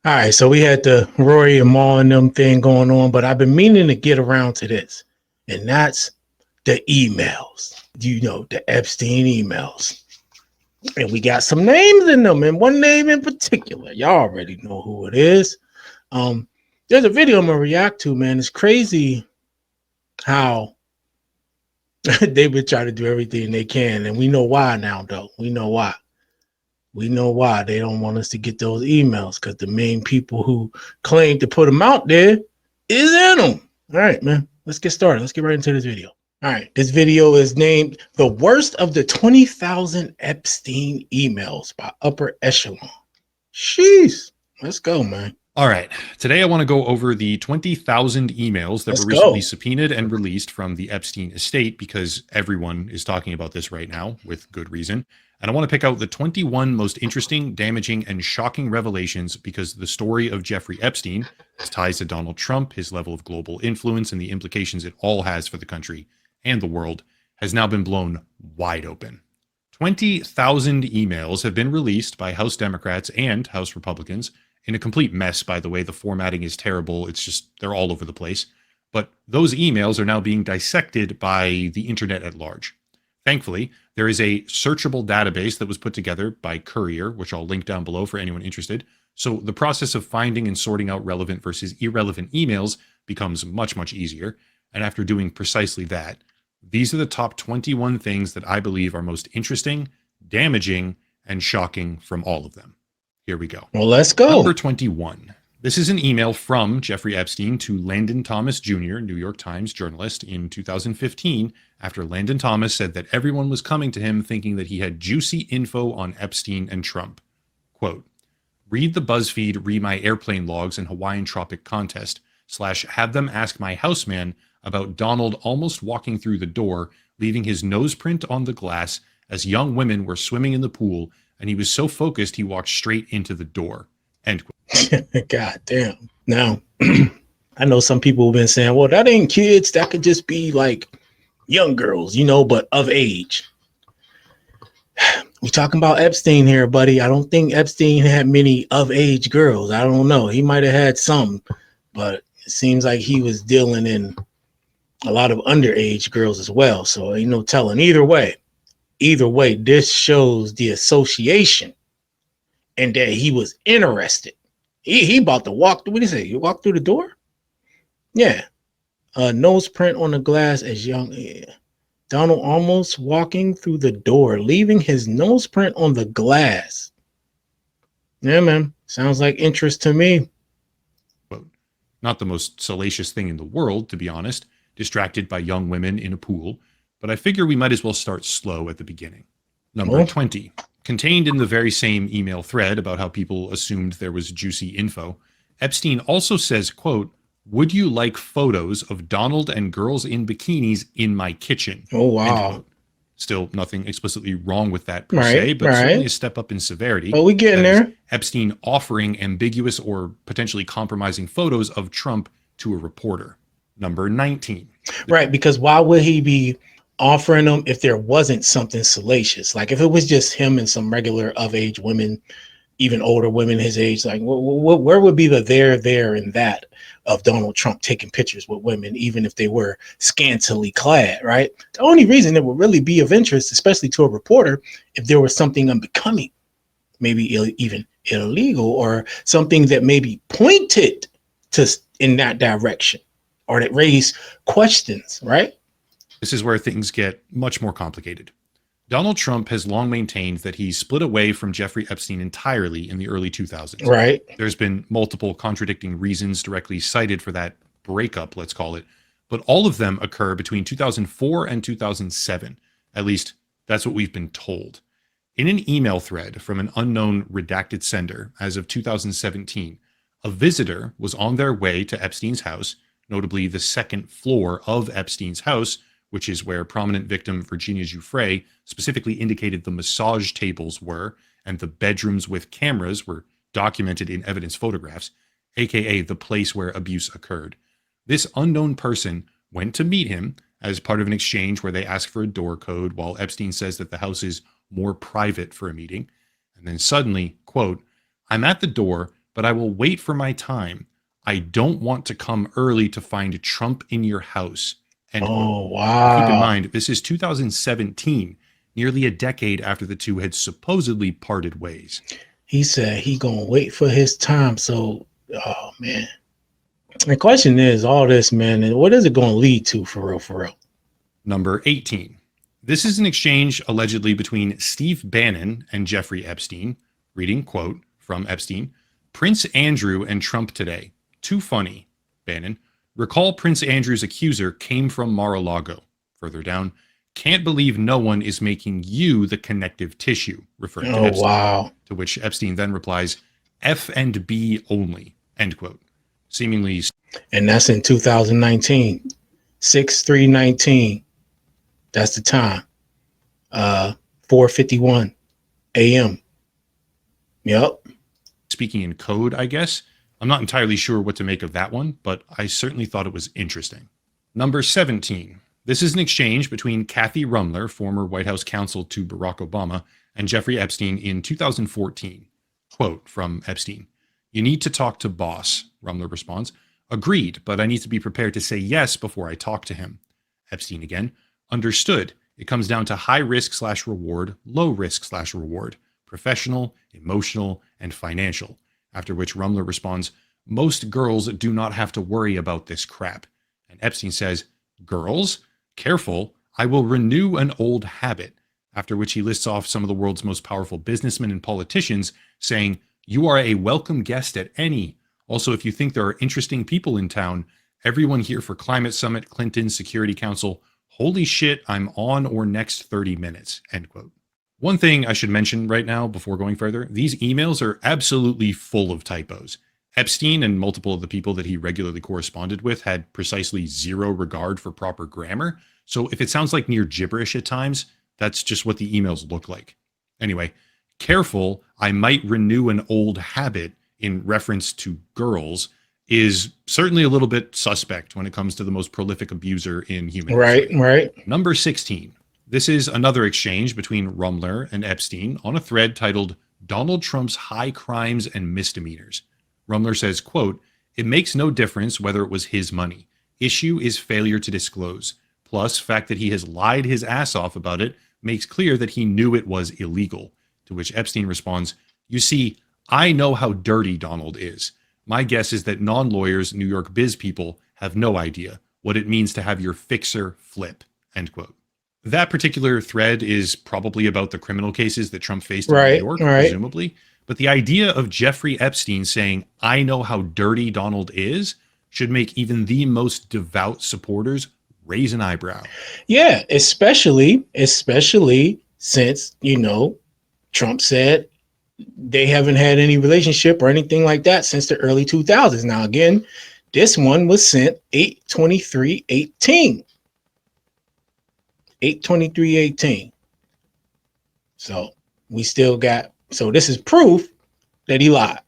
All right, so we had the Rory and Maul and them thing going on, but I've been meaning to get around to this, and that's the emails. You know, the Epstein emails. And we got some names in them, and one name in particular. Y'all already know who it is. There's a video I'm gonna react to, man. It's crazy how they've been trying to do everything they can, and we know why now, though. We know why. We know why they don't want us to get those emails, because the main people who claim to put them out there is in them. All right, man. Let's get started. Let's get right into this video. All right. This video is named The Worst of the 20,000 Epstein Emails by Upper Echelon. Sheesh. Let's go, man. All right. Today I want to go over the 20,000 emails that were recently subpoenaed and released from the Epstein estate, because everyone is talking about this right now with good reason. And I want to pick out the 21 most interesting, damaging, and shocking revelations, because the story of Jeffrey Epstein, his ties to Donald Trump, his level of global influence, and the implications it all has for the country and the world has now been blown wide open. 20,000 emails have been released by House Democrats and House Republicans, in a complete mess, by the way. The formatting is terrible. It's just, they're all over the place. But those emails are now being dissected by the internet at large. Thankfully, there is a searchable database that was put together by Courier, which I'll link down below for anyone interested. So the process of finding and sorting out relevant versus irrelevant emails becomes much, much easier. And after doing precisely that, these are the top 21 things that I believe are most interesting, damaging, and shocking from all of them. Here we go. Well, let's go. Number 21. This is an email from Jeffrey Epstein to Landon Thomas Jr., New York Times journalist, in 2015, after Landon Thomas said that everyone was coming to him thinking that he had juicy info on Epstein and Trump. Quote, read the BuzzFeed Read My Airplane Logs and Hawaiian Tropic contest / have them ask my houseman about Donald almost walking through the door, leaving his nose print on the glass as young women were swimming in the pool, and he was so focused he walked straight into the door. End quote. God damn. Now, I know some people have been saying, well, that ain't kids. That could just be like young girls, you know, but of age. We're talking about Epstein here, buddy. I don't think Epstein had many of age girls. I don't know. He might have had some, but it seems like he was dealing in a lot of underage girls as well. So ain't no telling. Either way, this shows the association and that he was interested. He about to walk through. What did he say? You walk through the door? Yeah. Nose print on the glass as young. Yeah. Donald almost walking through the door, leaving his nose print on the glass. Yeah, man. Sounds like interest to me. Quote, not the most salacious thing in the world, to be honest. Distracted by young women in a pool. But I figure we might as well start slow at the beginning. Number 20. Contained in the very same email thread about how people assumed there was juicy info, Epstein also says, quote, would you like photos of Donald and girls in bikinis in my kitchen? Oh, wow. Still nothing explicitly wrong with that per se, but certainly a step up in severity. Oh, we getting there. Epstein offering ambiguous or potentially compromising photos of Trump to a reporter. Number 19. Right, because why would he be offering them if there wasn't something salacious? Like if it was just him and some regular of age women, even older women his age, like where would be the there and that of Donald Trump taking pictures with women, even if they were scantily clad, right? The only reason it would really be of interest, especially to a reporter, if there was something unbecoming, maybe even illegal, or something that maybe pointed to in that direction, or that raised questions, right? This is where things get much more complicated. Donald Trump has long maintained that he split away from Jeffrey Epstein entirely in the early 2000s. Right. There's been multiple contradicting reasons directly cited for that breakup, let's call it, but all of them occur between 2004 and 2007. At least that's what we've been told. In an email thread from an unknown redacted sender as of 2017, a visitor was on their way to Epstein's house, notably the second floor of Epstein's house, which is where prominent victim Virginia Giuffre specifically indicated the massage tables were, and the bedrooms with cameras were documented in evidence photographs, aka the place where abuse occurred. This unknown person went to meet him as part of an exchange where they ask for a door code, while Epstein says that the house is more private for a meeting. And then suddenly, quote, I'm at the door, but I will wait for my time. I don't want to come early to find Trump in your house. End quote. Oh, wow. Keep in mind, this is 2017, nearly a decade after the two had supposedly parted ways. He said he gonna wait for his time. So, oh man. The question is, all this, man, and what is it gonna lead to for real, for real? Number 18. This is an exchange allegedly between Steve Bannon and Jeffrey Epstein. Reading, quote, from Epstein. Prince Andrew and Trump today. Too funny. Bannon. Recall Prince Andrew's accuser came from Mar-a-Lago. Further down. Can't believe no one is making you the connective tissue, referring to Epstein. Wow. To which Epstein then replies, F and B only, end quote. Seemingly. And that's in 2019. 6/3/19. That's the time. 4:51 a.m. Yep. Speaking in code, I guess. I'm not entirely sure what to make of that one, but I certainly thought it was interesting. Number 17. This is an exchange between Kathy Rumler, former White House counsel to Barack Obama, and Jeffrey Epstein in 2014. Quote from Epstein. You need to talk to boss, Rumler responds. Agreed, but I need to be prepared to say yes before I talk to him. Epstein again. Understood. It comes down to high risk/reward, low risk/reward, professional, emotional, and financial. After which Rumler responds, most girls do not have to worry about this crap. And Epstein says, girls? Careful, I will renew an old habit. After which he lists off some of the world's most powerful businessmen and politicians, saying, you are a welcome guest at any. Also, if you think there are interesting people in town, everyone here for Climate Summit, Clinton, Security Council, holy shit, I'm on or next 30 minutes, end quote. One thing I should mention right now before going further, these emails are absolutely full of typos. Epstein and multiple of the people that he regularly corresponded with had precisely zero regard for proper grammar. So if it sounds like near gibberish at times, that's just what the emails look like. Anyway, careful, I might renew an old habit in reference to girls is certainly a little bit suspect when it comes to the most prolific abuser in human history. Right. Number 16. This is another exchange between Rumler and Epstein on a thread titled Donald Trump's High Crimes and Misdemeanors. Rumler says, quote, it makes no difference whether it was his money. Issue is failure to disclose. Plus, fact that he has lied his ass off about it makes clear that he knew it was illegal. To which Epstein responds, you see, I know how dirty Donald is. My guess is that non-lawyers, New York biz people have no idea what it means to have your fixer flip, end quote. That particular thread is probably about the criminal cases that Trump faced in New York, presumably. But the idea of Jeffrey Epstein saying, I know how dirty Donald is, should make even the most devout supporters raise an eyebrow. Yeah, especially since, Trump said they haven't had any relationship or anything like that since the early 2000s. Now, again, this one was sent 8/23/18. 8/23/18. So we still got, so this is proof that he lied.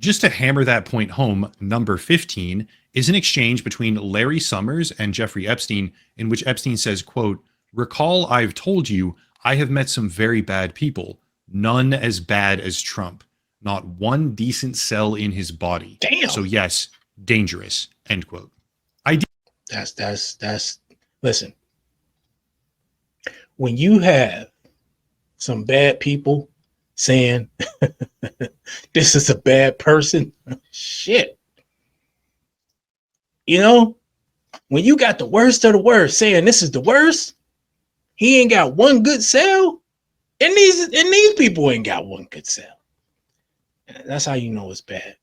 Just to hammer that point home, number 15 is an exchange between Larry Summers and Jeffrey Epstein in which Epstein says, quote, recall I've told you I have met some very bad people, none as bad as Trump, not one decent cell in his body. Damn. So yes, dangerous, end quote. That's listen, when you have some bad people saying this is a bad person, shit. When you got the worst of the worst saying this is the worst, he ain't got one good cell, and these people ain't got one good cell. That's how you know it's bad.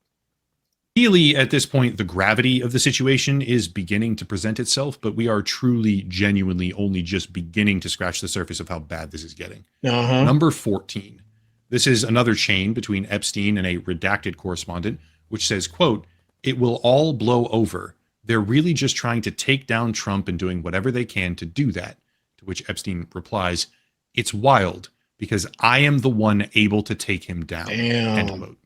Ideally, at this point, the gravity of the situation is beginning to present itself, but we are truly, genuinely only just beginning to scratch the surface of how bad this is getting. Number 14. This is another chain between Epstein and a redacted correspondent, which says, quote, it will all blow over. They're really just trying to take down Trump and doing whatever they can to do that. To which Epstein replies, it's wild because I am the one able to take him down. Damn. End quote.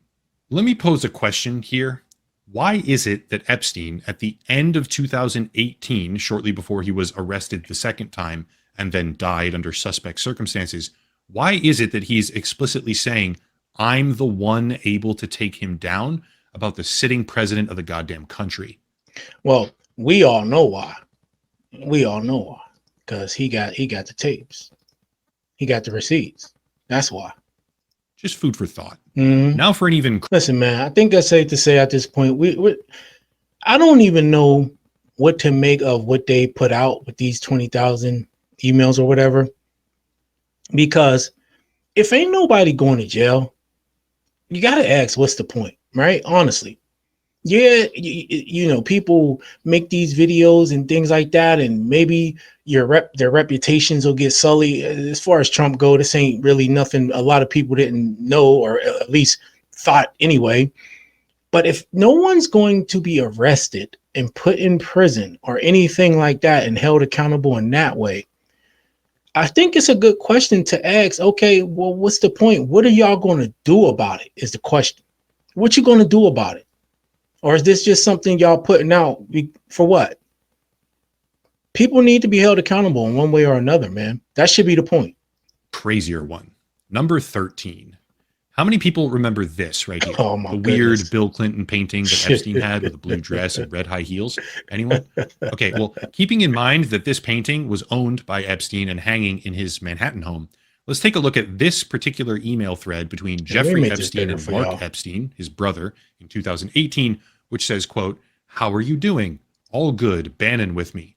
Let me pose a question here. Why is it that Epstein, at the end of 2018, shortly before he was arrested the second time and then died under suspect circumstances, why is it that he's explicitly saying, I'm the one able to take him down, about the sitting president of the goddamn country. Well, we all know why. We all know why. Because he got the tapes. He got the receipts. That's why. Just food for thought. Mm-hmm. Now for an even... Listen, man, I think that's safe to say at this point, I don't even know what to make of what they put out with these 20,000 emails or whatever. Because if ain't nobody going to jail, you got to ask, what's the point, right? Honestly. Yeah, you know, people make these videos and things like that, and maybe their reputations will get sullied. As far as Trump go, this ain't really nothing a lot of people didn't know, or at least thought anyway. But if no one's going to be arrested and put in prison or anything like that and held accountable in that way, I think it's a good question to ask. Okay, well, what's the point? What are y'all going to do about it? Is the question. What you going to do about it? Or is this just something y'all putting out for what? People need to be held accountable in one way or another, man. That should be the point. Crazier one. Number 13. How many people remember this right here? Oh my the goodness. Weird Bill Clinton painting that Epstein had with a blue dress and red high heels? Anyone? Okay, well, keeping in mind that this painting was owned by Epstein and hanging in his Manhattan home, let's take a look at this particular email thread between Jeffrey Epstein and Mark Epstein, his brother, in 2018, which says, quote, "How are you doing? All good, Bannon with me.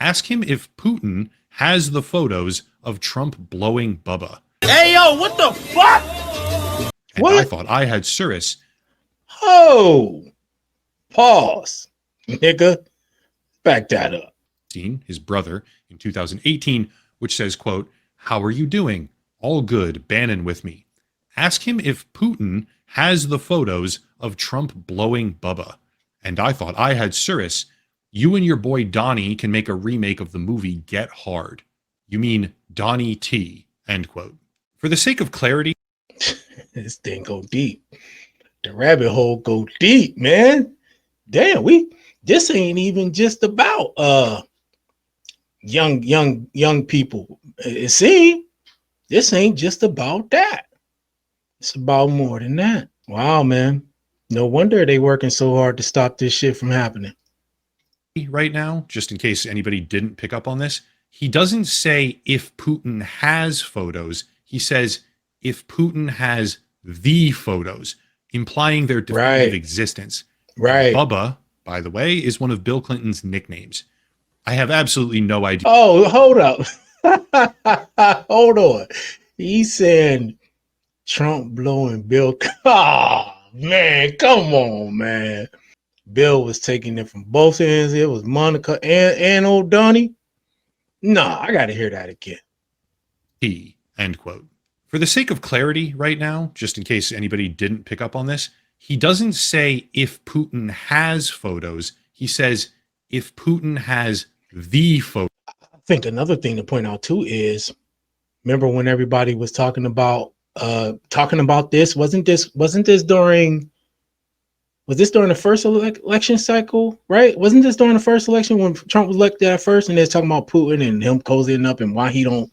Ask him if Putin has the photos of Trump blowing Bubba." Hey, yo, what the fuck? And what? I thought I had Cirrus. Oh, pause, nigga. Back that up. His brother, in 2018, which says, quote, "How are you doing? All good, Bannon with me. Ask him if Putin has the photos of Trump blowing Bubba." And I thought I had Cirrus. "You and your boy Donnie can make a remake of the movie Get Hard. You mean Donnie T," end quote. For the sake of clarity. This thing go deep. The rabbit hole go deep, man. Damn, this ain't even just about young people. It seems this ain't just about that. It's about more than that. Wow, man. No wonder they working so hard to stop this shit from happening. Right now, just in case anybody didn't pick up on this, he doesn't say if Putin has photos. He says if Putin has the photos, implying their definitive existence. Right. Bubba, by the way, is one of Bill Clinton's nicknames. I have absolutely no idea. Oh, hold up. Hold on. He's saying Trump blowing Bill. Oh, man, come on, man. Bill was taking it from both ends. It was Monica and old Donnie. Nah, I got to hear that again. End quote. For the sake of clarity right now, just in case anybody didn't pick up on this, he doesn't say if Putin has photos. He says if Putin has the photos. I think another thing to point out too is, remember when everybody was talking about this? Wasn't this during the first election cycle, right? Wasn't this during the first election when Trump was elected at first, and they're talking about Putin and him cozying up and why he don't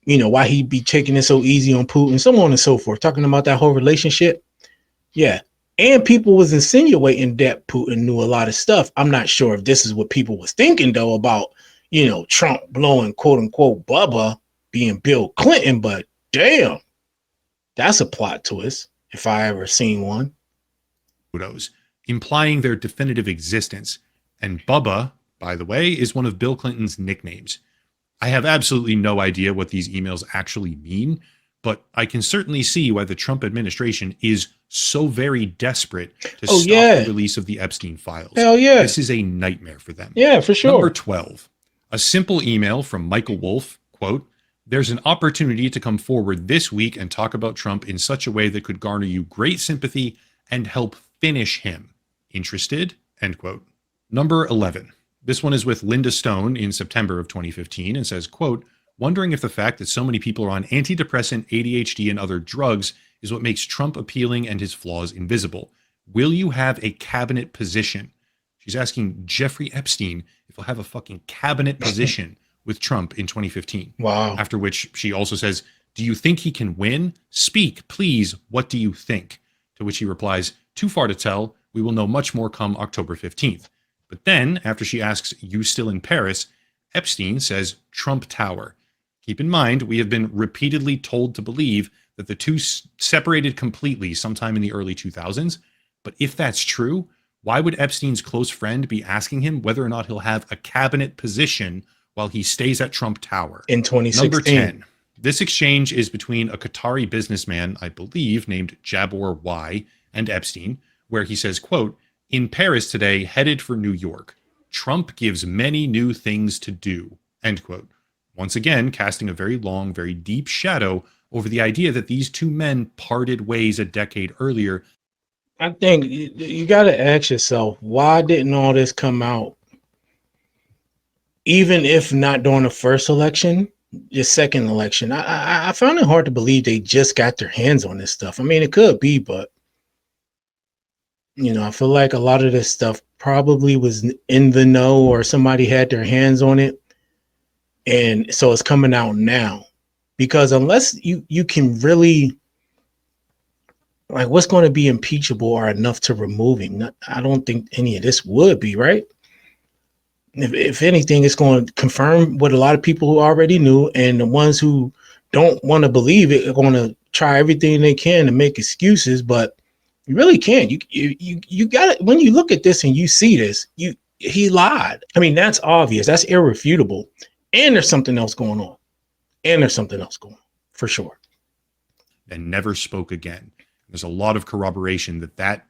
why he be taking it so easy on Putin, so on and so forth, talking about that whole relationship. Yeah. And people was insinuating that Putin knew a lot of stuff. I'm not sure if this is what people was thinking though about, Trump blowing quote unquote Bubba being Bill Clinton, but damn, that's a plot twist if I ever seen one. Photos, implying their definitive existence. And Bubba, by the way, is one of Bill Clinton's nicknames. I have absolutely no idea what these emails actually mean, but I can certainly see why the Trump administration is so very desperate to stop the release of the Epstein files. Hell yeah. This is a nightmare for them. Yeah, for sure. Number 12, a simple email from Michael Wolff, quote, "There's an opportunity to come forward this week and talk about Trump in such a way that could garner you great sympathy and help finish him. Interested?" End quote. Number 11. This one is with Linda Stone in September of 2015 and says, quote, "Wondering if the fact that so many people are on antidepressant, ADHD, and other drugs is what makes Trump appealing and his flaws invisible. Will you have a cabinet position?" She's asking Jeffrey Epstein if he'll have a fucking cabinet position with Trump in 2015. Wow. After which she also says, Do you think he can win? Speak, please. What do you think? To which he replies, too far to tell. We will know much more come October 15th. But then, after she asks, you still in Paris? Epstein says, Trump Tower. Keep in mind, we have been repeatedly told to believe that the two separated completely sometime in the early 2000s. But if that's true, why would Epstein's close friend be asking him whether or not he'll have a cabinet position while he stays at Trump Tower? In 2016. Number 10. This exchange is between a Qatari businessman, I believe, named Jabor Y, and Epstein, where he says, quote, in Paris today, headed for New York. Trump gives many new things to do, end quote. Once again, casting a very long, very deep shadow over the idea that these two men parted ways a decade earlier. I think you got to ask yourself, why didn't all this come out? Even if not during the first election, the second election, I found it hard to believe they just got their hands on this stuff. I mean, it could be, but I feel like a lot of this stuff probably was in the know or somebody had their hands on it. And so it's coming out now, because unless you can really, like, what's going to be impeachable or enough to remove him? I don't think any of this would be, right? If anything, it's going to confirm what a lot of people who already knew, and the ones who don't want to believe it are going to try everything they can to make excuses, but you really can't. You got it. When you look at this and you see this, he lied. I mean, that's obvious. That's irrefutable. And there's something else going on. For sure. And never spoke again. There's a lot of corroboration that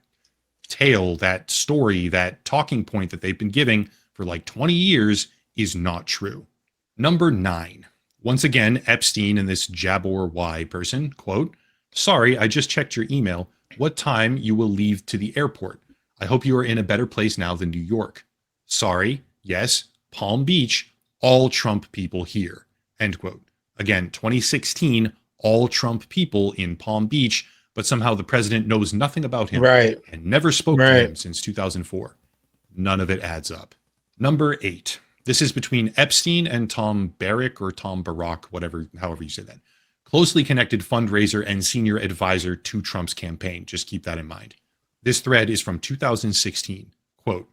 tale, that story, that talking point that they've been giving for like 20 years is not true. Number 9. Once again, Epstein and this Jabor Y person, quote, sorry, I just checked your email. What time you will leave to the airport? I hope you are in a better place now than New York. Sorry, yes, Palm Beach, all Trump people here, end quote. Again, 2016, all Trump people in Palm Beach, but somehow the president knows nothing about him, right, and never spoke to him since 2004. None of it adds up. Number 8. This is between Epstein and Tom Barrack or Tom Barack, however you say that. Closely connected fundraiser and senior advisor to Trump's campaign. Just keep that in mind. This thread is from 2016. Quote,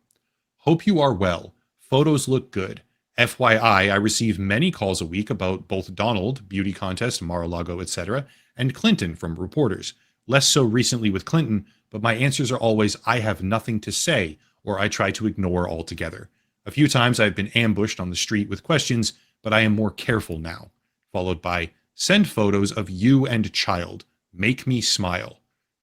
hope you are well. Photos look good. FYI, I receive many calls a week about both Donald, beauty contest, Mar-a-Lago, etc., and Clinton from reporters. Less so recently with Clinton, but my answers are always, I have nothing to say, or I try to ignore altogether. A few times I've been ambushed on the street with questions, but I am more careful now. Followed by, send photos of you and child. Make me smile.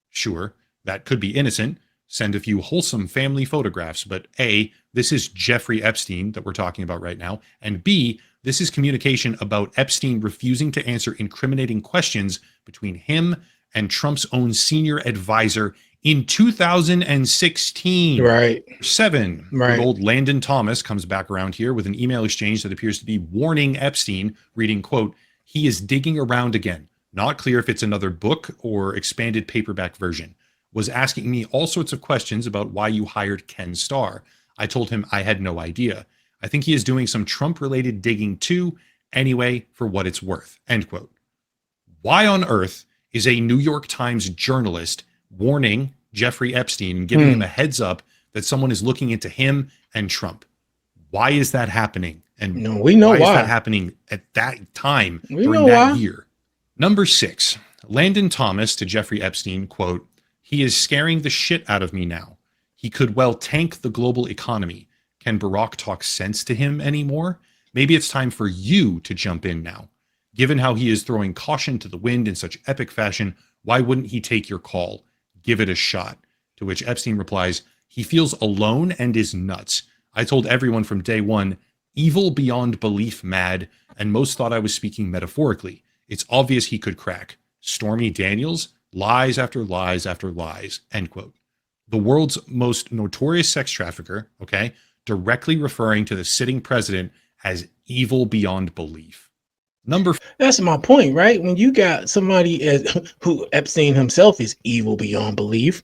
Sure, that could be innocent. Send a few wholesome family photographs, but A, this is Jeffrey Epstein that we're talking about right now, and B, this is communication about Epstein refusing to answer incriminating questions between him and Trump's own senior advisor in 2016. Right. 7. Right. Good old Landon Thomas comes back around here with an email exchange that appears to be warning Epstein, reading, quote, he is digging around again. Not clear if it's another book or expanded paperback version. Was asking me all sorts of questions about why you hired Ken Starr. I told him I had no idea. I think he is doing some Trump-related digging too. Anyway, for what it's worth, end quote. Why on earth is a New York Times journalist warning Jeffrey Epstein and giving him a heads up that someone is looking into him and Trump? Why is that happening? And we know why is that happening at that time during that year? Number 6, Landon Thomas to Jeffrey Epstein, quote, he is scaring the shit out of me now. He could well tank the global economy. Can Barack talk sense to him anymore? Maybe it's time for you to jump in now. Given how he is throwing caution to the wind in such epic fashion, why wouldn't he take your call? Give it a shot. To which Epstein replies, he feels alone and is nuts. I told everyone from day one, evil beyond belief mad, and most thought I was speaking metaphorically. It's obvious he could crack. Stormy Daniels, lies after lies after lies, end quote. The world's most notorious sex trafficker, okay, directly referring to the sitting president as evil beyond belief. That's my point, right? When you got somebody who Epstein himself is evil beyond belief,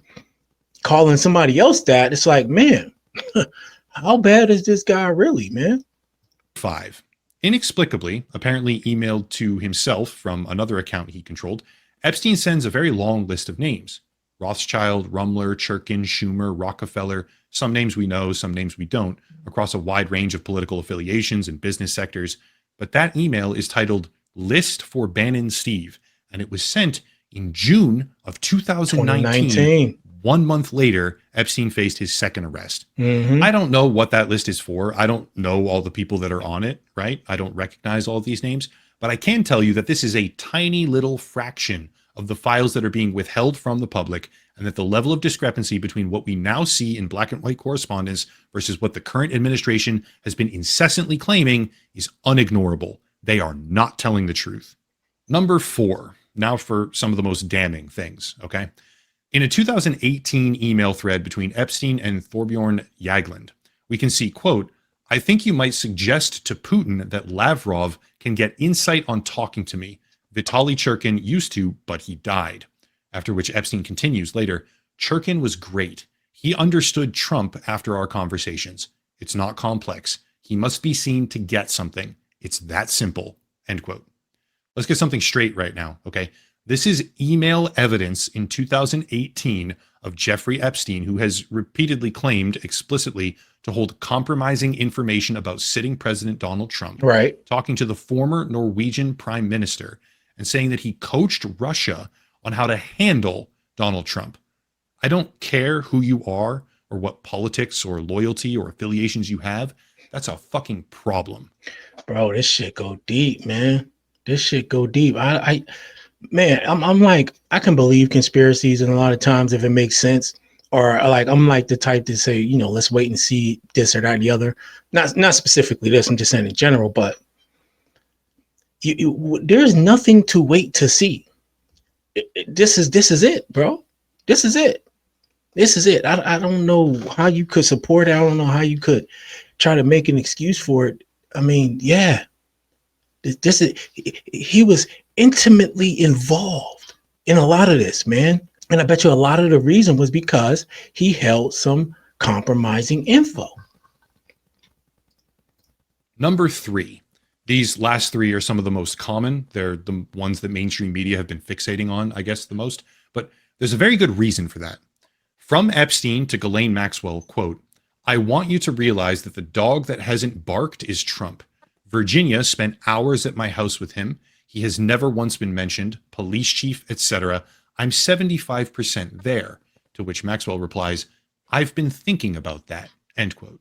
calling somebody else that, it's like, man, how bad is this guy really, man? 5. Inexplicably, apparently emailed to himself from another account he controlled, Epstein sends a very long list of names. Rothschild, Rumler, Churkin, Schumer, Rockefeller, some names we know, some names we don't, across a wide range of political affiliations and business sectors. But that email is titled List for Bannon Steve, and it was sent in June of 2019. 1 month later, Epstein faced his second arrest. I don't know what that list is for. I don't know all the people that are on it, right? I don't recognize all of these names, but I can tell you that this is a tiny little fraction of the files that are being withheld from the public, and that the level of discrepancy between what we now see in black and white correspondence versus what the current administration has been incessantly claiming is unignorable. They are not telling the truth. Number 4, now for some of the most damning things, okay? In a 2018 email thread between Epstein and Thorbjorn Jagland, we can see, quote, I think you might suggest to Putin that Lavrov can get insight on talking to me. Vitaly Churkin used to, but he died. After which Epstein continues later, Churkin was great. He understood Trump after our conversations. It's not complex. He must be seen to get something. It's that simple, end quote. Let's get something straight right now, okay? This is email evidence in 2018 of Jeffrey Epstein, who has repeatedly claimed explicitly to hold compromising information about sitting President Donald Trump, right? Talking to the former Norwegian prime minister and saying that he coached Russia on how to handle Donald Trump. I don't care who you are or what politics or loyalty or affiliations you have. That's a fucking problem. Bro, this shit go deep, man. This shit go deep. I'm like, I can believe conspiracies, and a lot of times if it makes sense, or like I'm like the type to say, let's wait and see this or that and the other. Not specifically this, I'm just saying in general, but there's nothing to wait to see. This is it, bro. This is it. I don't know how you could support it. I don't know how you could try to make an excuse for it. I mean, yeah, he was intimately involved in a lot of this, man. And I bet you a lot of the reason was because he held some compromising info. Number 3. These last 3 are some of the most common. They're the ones that mainstream media have been fixating on, I guess, the most. But there's a very good reason for that. From Epstein to Ghislaine Maxwell, quote, I want you to realize that the dog that hasn't barked is Trump. Virginia spent hours at my house with him. He has never once been mentioned, police chief, etc. I'm 75% there. To which Maxwell replies, I've been thinking about that, end quote.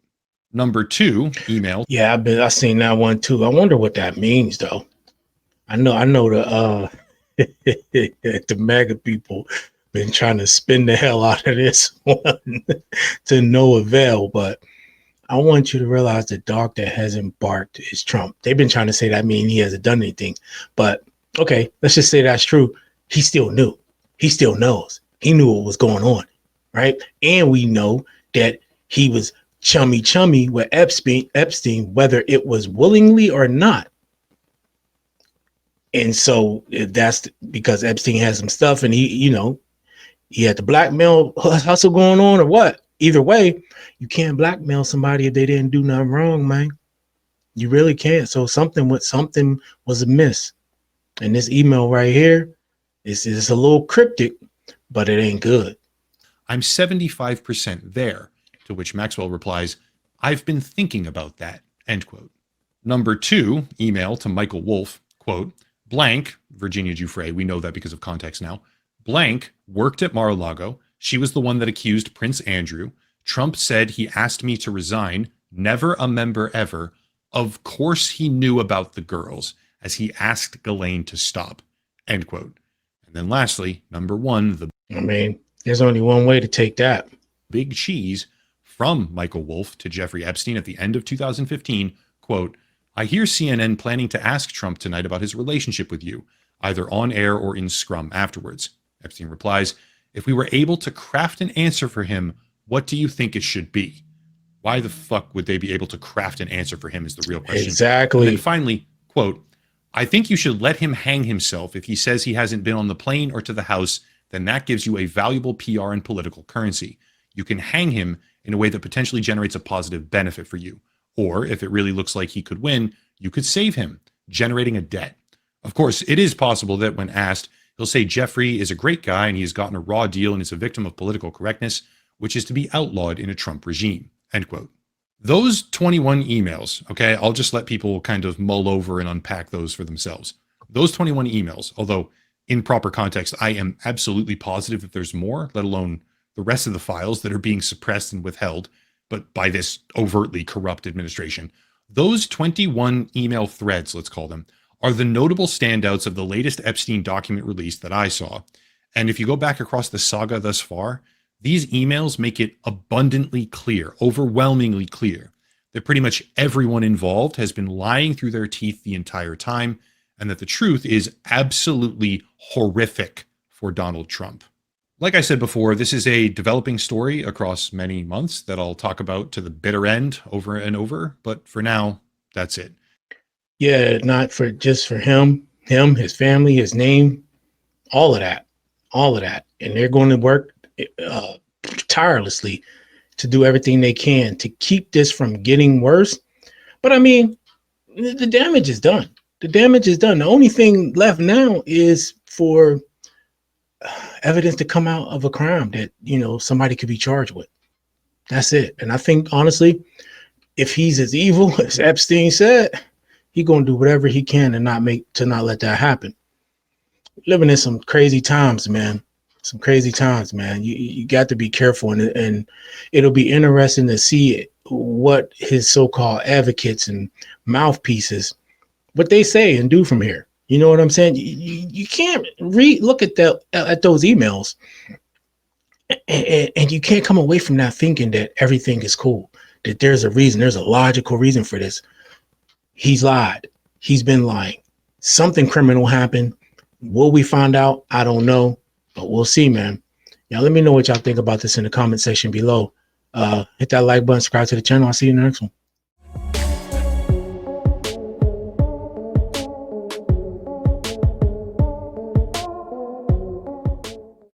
Number 2, email. Yeah, I've seen that one too. I wonder what that means though. I know the the MAGA people been trying to spin the hell out of this one to no avail, but I want you to realize the dog that hasn't barked is Trump. They've been trying to say that mean he hasn't done anything, but okay, let's just say that's true. He still knew. He still knows. He knew what was going on, right? And we know that he was chummy with Epstein, whether it was willingly or not. And so that's because Epstein has some stuff, and he had the blackmail hustle going on, or what? Either way, you can't blackmail somebody if they didn't do nothing wrong, man. You really can't. So something was amiss. And this email right here is a little cryptic, but it ain't good. I'm 75% there. To which Maxwell replies, I've been thinking about that, end quote. Number 2, email to Michael Wolff, quote, blank, Virginia Giuffre, we know that because of context now, blank worked at Mar-a-Lago. She was the one that accused Prince Andrew. Trump said he asked me to resign. Never a member ever. Of course he knew about the girls, as he asked Ghislaine to stop, end quote. And then lastly, number 1, there's only one way to take that. Big cheese from Michael Wolff to Jeffrey Epstein at the end of 2015, quote, I hear CNN planning to ask Trump tonight about his relationship with you, either on air or in scrum afterwards. Epstein replies, if we were able to craft an answer for him, what do you think it should be? Why the fuck would they be able to craft an answer for him is the real question. Exactly. And then finally, quote, I think you should let him hang himself if he says he hasn't been on the plane or to the house, then that gives you a valuable PR and political currency. You can hang him in a way that potentially generates a positive benefit for you. Or if it really looks like he could win, you could save him, generating a debt. Of course, it is possible that when asked, he'll say Jeffrey is a great guy and he's gotten a raw deal and is a victim of political correctness, which is to be outlawed in a Trump regime, end quote. Those 21 emails, okay, I'll just let people kind of mull over and unpack those for themselves. Those 21 emails, although in proper context, I am absolutely positive that there's more, let alone the rest of the files that are being suppressed and withheld, but by this overtly corrupt administration. Those 21 email threads, let's call them, are the notable standouts of the latest Epstein document release that I saw. And if you go back across the saga thus far, these emails make it abundantly clear, overwhelmingly clear, that pretty much everyone involved has been lying through their teeth the entire time, and that the truth is absolutely horrific for Donald Trump. Like I said before, this is a developing story across many months that I'll talk about to the bitter end over and over, but for now, that's it. Yeah, not for just for him, his family, his name, all of that. And they're going to work tirelessly to do everything they can to keep this from getting worse. But I mean, the damage is done. The only thing left now is for evidence to come out of a crime that, somebody could be charged with. That's it. And I think, honestly, if he's as evil as Epstein said, he's going to do whatever he can to not let that happen. Living in some crazy times, man. You got to be careful, and it'll be interesting to see what his so-called advocates and mouthpieces, what they say and do from here. You know what I'm saying? You can't look at those emails, and you can't come away from that thinking that everything is cool, that there's a reason, there's a logical reason for this. He's lied. He's been lying. Something criminal happened. Will we find out? I don't know, but we'll see, man. Y'all let me know what y'all think about this in the comment section below. Hit that like button, subscribe to the channel. I'll see you in the next one.